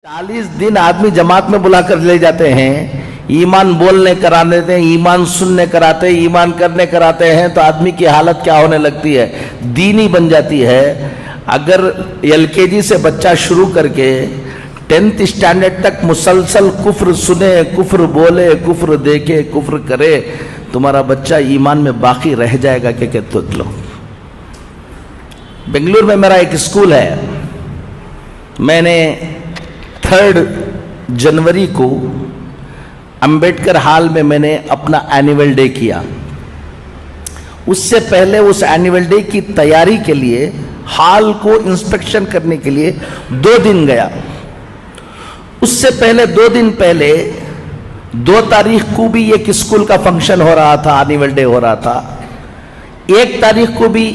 40 दिन आदमी जमात में बुला कर ले जाते हैं, ईमान बोलने कराते हैं, ईमान सुनने कराते हैं, ईमान करने कराते हैं, तो आदमी की हालत क्या होने लगती है, दीनी बन जाती है। अगर एलकेजी से बच्चा शुरू करके 10th स्टैंडर्ड तक मुसलसल कुफ्र सुने, कुफ्र बोले, कुफ्र देखे, कुफ्र करे, तुम्हारा बच्चा ईमान में बाकी रह जाएगा कि कहते लो। बेंगलुरु में मेरा एक स्कूल है, मैंने 3 जनवरी को अंबेडकर हॉल में मैंने अपना एनुअल डे किया। उससे पहले उस एनुअल डे की तैयारी के लिए हॉल को इंस्पेक्शन करने के लिए 2 दिन गया। उससे पहले 2 दिन पहले 2 तारीख को भी एक स्कूल का फंक्शन हो रहा था, एनुअल डे हो रहा था। 1 तारीख को भी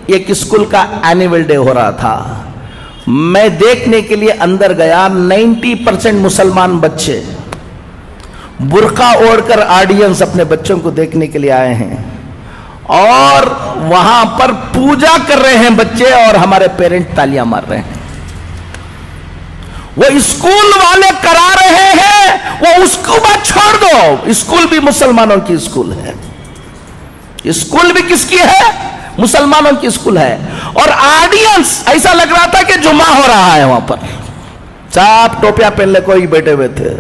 एक स्कूल का एनुअल डे हो रहा था। मैं देखने के लिए अंदर गया, 90% मुसलमान बच्चे बुर्का ओढ़कर ऑडियंस अपने बच्चों को देखने के लिए आए हैं और वहां पर पूजा कर रहे हैं बच्चे और हमारे पेरेंट तालियां मार रहे हैं। वो स्कूल वाले करा रहे हैं, वो उसको बात छोड़ दो, स्कूल भी मुसलमानों की स्कूल है। स्कूल भी किसकी है? मुसलमानों की स्कूल है। और ऑडियंस ऐसा लग रहा था कि जुमा हो रहा है। वहां पर सब टोपियां पहन ले कोई बैठे हुए थे,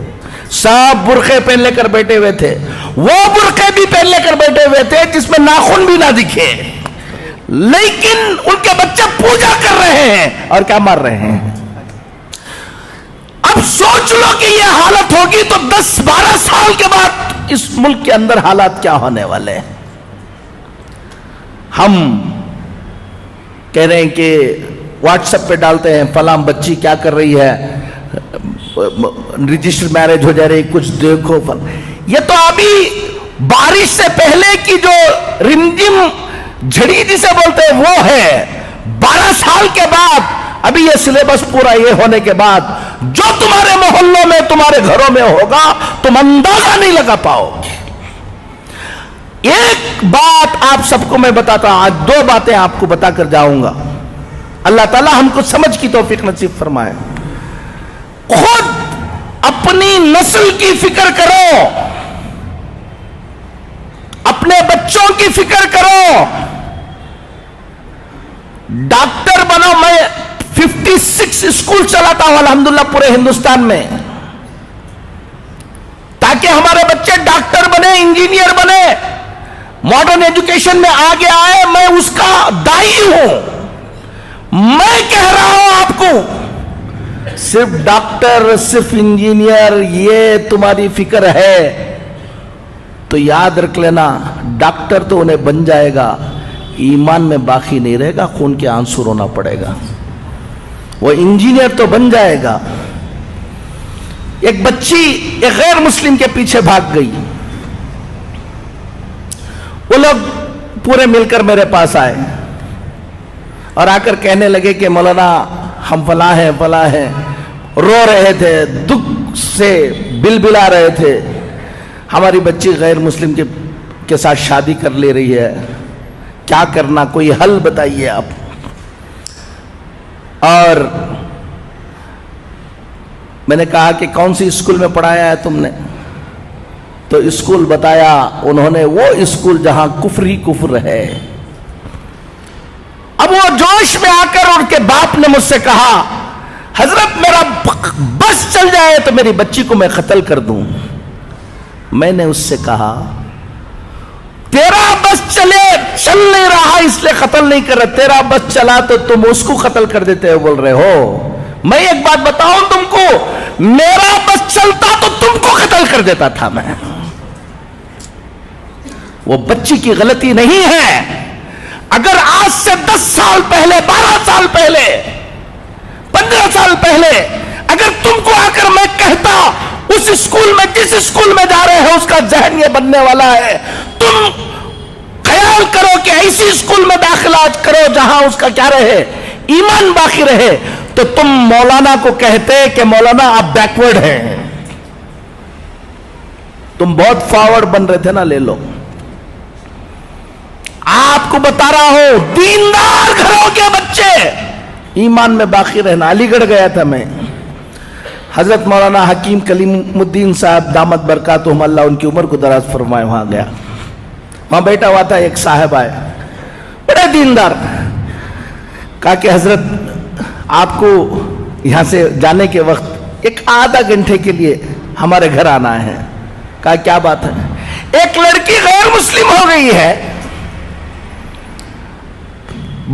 सब बुरखे पहन लेकर बैठे हुए थे। वो बुरखे भी पहन लेकर बैठे हुए थे जिसमें नाखून भी ना दिखे, लेकिन उनके बच्चे पूजा कर रहे हैं और क्या मार रहे हैं। अब सोच लो कि ये हालत होगी तो 10-12 साल के बाद इस मुल्क के अंदर हालात क्या होने वाले हैं। हम कह रहे हैं कि व्हाट्सएप पे डालते हैं फलां बच्ची क्या कर रही है, रजिस्टर मैरिज हो जा रही, कुछ देखो। ये तो अभी बारिश से पहले की जो रिमझिम झड़ी जिसे बोलते हैं वो है। 12 साल के बाद अभी ये सिलेबस पूरा ये होने के बाद जो तुम्हारे मोहल्लों में, तुम्हारे घरों में होगा, तुम अंदाजा नहीं लगा पाओगे। एक बात आप सबको मैं बताता हूं, आज 2 बातें आपको बताकर जाऊंगा। अल्लाह ताला हमको समझ की तौफीक नसीब फरमाए। खुद अपनी नस्ल की फिक्र करो, अपने बच्चों की फिक्र करो, डॉक्टर बनो। मैं 56 स्कूल चलाता हूं अल्हम्दुलिल्लाह पूरे हिंदुस्तान में, ताकि हमारे बच्चे डॉक्टर बने, इंजीनियर बने, मॉडर्न एजुकेशन में आगे आए। मैं उसका दाई हूं। मैं कह रहा हूं आपको, सिर्फ डॉक्टर, सिर्फ इंजीनियर ये तुम्हारी फिक्र है तो याद रख लेना, डॉक्टर तो उन्हें बन जाएगा, ईमान में बाकी नहीं रहेगा, खून के आंसू रोना पड़ेगा। वो इंजीनियर तो बन जाएगा। एक बच्ची एक गैर मुस्लिम के पीछे भाग गई। वो लोग पूरे मिलकर मेरे पास आए और आकर कहने लगे कि मौलाना हम फला हैं, फला हैं। रो रहे थे, दुख से बिलबिला रहे थे। हमारी बच्ची गैर मुस्लिम के साथ शादी कर ले रही है, क्या करना, कोई हल बताइए आप। और मैंने कहा कि कौन सी स्कूल में पढ़ाया है तुमने? तो स्कूल बताया उन्होंने, वो स्कूल जहां कुफ्र ही कुफ्र है। अब वो जोश में आकर उनके बाप ने मुझसे कहा, हजरत मेरा बस चल जाए तो मेरी बच्ची को मैं कत्ल कर दूं। मैंने उससे कहा, तेरा बस चल नहीं रहा इसलिए कत्ल नहीं कर रहे, तेरा बस चला तो तुम उसको कत्ल कर देते हो बोल रहे हो। मैं एक बात बताऊं तुमको, मेरा बस चलता तो तुमको कत्ल कर देता था मैं। वो बच्ची की गलती नहीं है। अगर आज से 10 साल पहले, 12 साल पहले, 15 साल पहले अगर तुमको आकर मैं कहता उस स्कूल में, जिस स्कूल में जा रहे हो उसका जहन ये बनने वाला है, तुम ख्याल करो कि ऐसी स्कूल में दाखिला करो जहां उसका क्या रहे, ईमान बाकी रहे, तो तुम मौलाना को कहते कि मौलाना आप बैकवर्ड हैं। तुम बहुत फॉरवर्ड बन रहे थे ना, ले लो। आपको बता रहा हूं, दीनदार घरों के बच्चे ईमान में बाकी रहना। अलीगढ़ गया था मैं, حضرت مولانا حکیم کلیم صاحب دامت برکاتہم اللہ ان کی عمر کو دراز فرمائے، وہاں گیا، وہاں بیٹھا ہوا تھا، ایک صاحب آئے بڑے دیندار، کہا کہ حضرت آپ کو یہاں سے جانے کے وقت ایک آدھا گھنٹے کے لیے ہمارے گھر آنا ہے۔ کہا کیا بات ہے؟ ایک لڑکی غیر مسلم ہو گئی ہے،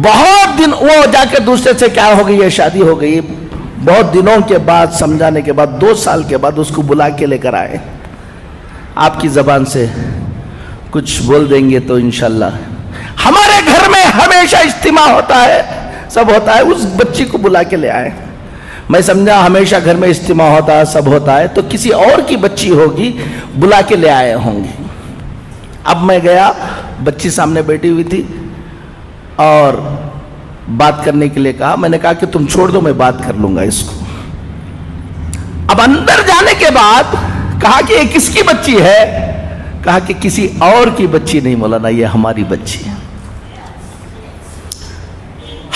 بہت دن، وہ جا کے دوسرے سے کیا ہو گئی ہے، شادی ہو گئی، بہت دنوں کے بعد سمجھانے کے بعد 2 سال کے بعد اس کو بلا کے لے کر آئے، آپ کی زبان سے کچھ بول دیں گے تو انشاءاللہ۔ ہمارے گھر میں ہمیشہ اجتماع ہوتا ہے، سب ہوتا ہے، اس بچی کو بلا کے لے آئے۔ میں سمجھا ہمیشہ گھر میں اجتماع ہوتا ہے، سب ہوتا ہے، تو کسی اور کی بچی ہوگی، بلا کے لے آئے ہوں گے۔ اب میں گیا، بچی سامنے بیٹھی ہوئی تھی اور بات کرنے کے لیے کہا، میں نے کہا کہ تم چھوڑ دو، میں بات کر لوں گا اس کو۔ اب اندر جانے کے بعد کہا کہ یہ کس کی بچی ہے؟ کہا کہ کسی اور کی بچی نہیں مولانا، یہ ہماری بچی ہے۔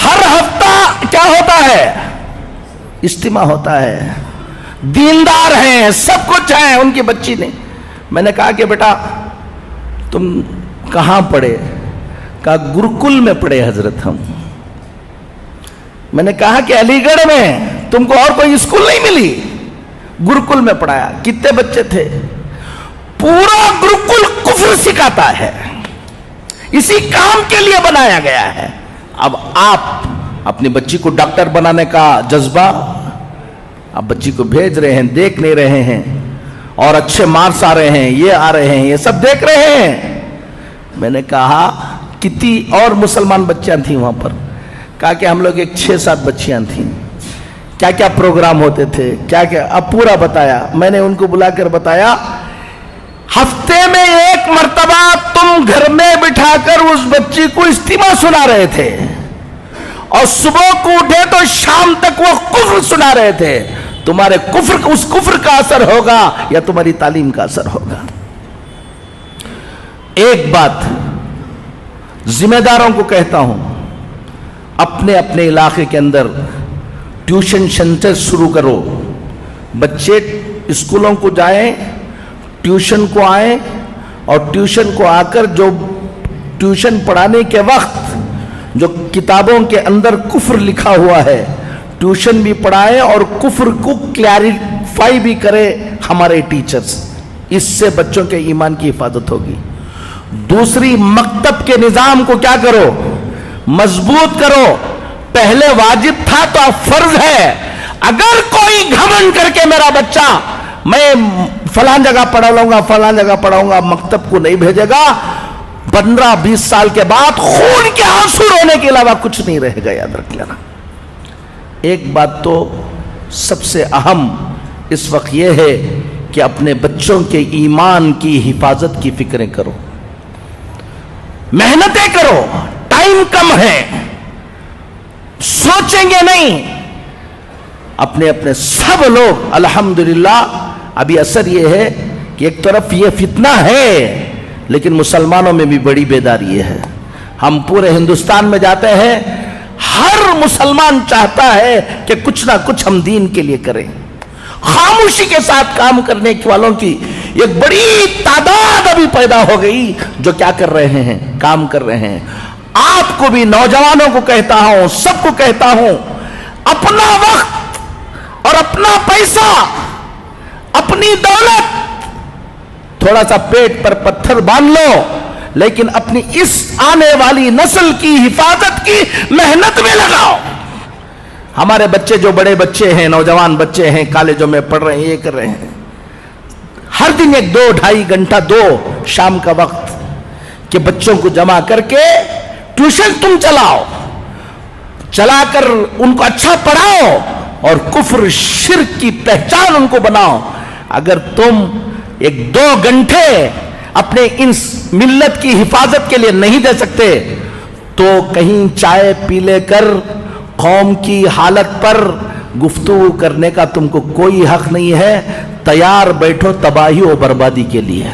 ہر ہفتہ کیا ہوتا ہے؟ اجتماع ہوتا ہے، دیندار ہیں، سب کچھ ہیں، ان کی بچی نہیں۔ میں نے کہا کہ بیٹا تم کہاں پڑھے؟ کہا گرکل میں پڑھے حضرت ہم۔ میں نے کہا کہ علی گڑھ میں تم کو اور کوئی اسکول نہیں ملی؟ گرکل میں پڑھایا۔ کتنے بچے تھے؟ پورا گرکل کفر سکھاتا ہے، اسی کام کے لیے بنایا گیا ہے۔ اب آپ اپنی بچی کو ڈاکٹر بنانے کا جذبہ، آپ بچی کو بھیج رہے ہیں، دیکھ نہیں رہے ہیں، اور اچھے مارکس آ رہے ہیں، یہ آ رہے ہیں، یہ سب دیکھ رہے ہیں۔ میں نے کہا کتنی اور مسلمان بچیاں تھیں وہاں پر؟ کہا کہ ہم لوگ ایک 6-7 بچیاں تھیں، کیا کیا پروگرام ہوتے تھے، کیا کیا، اب پورا بتایا۔ میں نے ان کو بلا کر بتایا، ہفتے میں 1 مرتبہ تم گھر میں بٹھا کر اس بچی کو اجتماع سنا رہے تھے، اور صبح کو اٹھے تو شام تک وہ کفر سنا رہے تھے۔ تمہارے کفر، اس کفر کا اثر ہوگا یا تمہاری تعلیم کا اثر ہوگا؟ ایک بات ذمہ داروں کو کہتا ہوں، اپنے اپنے علاقے کے اندر ٹیوشن سینٹر شروع کرو، بچے اسکولوں کو جائیں، ٹیوشن کو آئیں، اور ٹیوشن کو آ کر جو ٹیوشن پڑھانے کے وقت جو کتابوں کے اندر کفر لکھا ہوا ہے، ٹیوشن بھی پڑھائیں اور کفر کو کلیریفائی بھی کرے ہمارے ٹیچرز۔ اس سے بچوں کے ایمان کی حفاظت ہوگی۔ دوسری، مکتب کے نظام کو کیا کرو؟ مضبوط کرو۔ پہلے واجب تھا تو اب فرض ہے۔ اگر کوئی گھمنڈ کر کے میرا بچہ میں فلان جگہ پڑھا لوں گا، فلان جگہ پڑھاؤں گا، مکتب کو نہیں بھیجے گا، 15-20 سال کے بعد خون کے آنسو رونے کے علاوہ کچھ نہیں رہے گا، یاد رکھ لینا۔ ایک بات تو سب سے اہم اس وقت یہ ہے کہ اپنے بچوں کے ایمان کی حفاظت کی فکریں کرو، محنتیں کرو، ٹائم کم ہے، سوچیں گے نہیں۔ اپنے اپنے سب لوگ الحمدللہ، ابھی اثر یہ ہے کہ ایک طرف یہ فتنہ ہے، لیکن مسلمانوں میں بھی بڑی بیداری ہے۔ ہم پورے ہندوستان میں جاتے ہیں، ہر مسلمان چاہتا ہے کہ کچھ نہ کچھ ہم دین کے لیے کریں۔ خاموشی کے ساتھ کام کرنے والوں کی ایک بڑی تعداد ابھی پیدا ہو گئی جو کیا کر رہے ہیں؟ کام کر رہے ہیں۔ آپ کو بھی، نوجوانوں کو کہتا ہوں، سب کو کہتا ہوں، اپنا وقت اور اپنا پیسہ، اپنی دولت، تھوڑا سا پیٹ پر پتھر باندھ لو، لیکن اپنی اس آنے والی نسل کی حفاظت کی محنت میں لگاؤ۔ ہمارے بچے جو بڑے بچے ہیں، نوجوان بچے ہیں، کالجوں میں پڑھ رہے ہیں، یہ کر رہے ہیں، ہر دن 1-2-2.5 گھنٹہ دو شام کا وقت کہ بچوں کو جمع کر کے ٹیوشن تم چلاؤ، چلا کر ان کو اچھا پڑھاؤ اور کفر شرک کی پہچان ان کو بناؤ۔ اگر تم 1-2 گھنٹے اپنے ان ملت کی حفاظت کے لیے نہیں دے سکتے تو کہیں چائے پی لے کر قوم کی حالت پر گفتگو کرنے کا تم کو کوئی حق نہیں ہے۔ تیار بیٹھو تباہی و بربادی کے لیے۔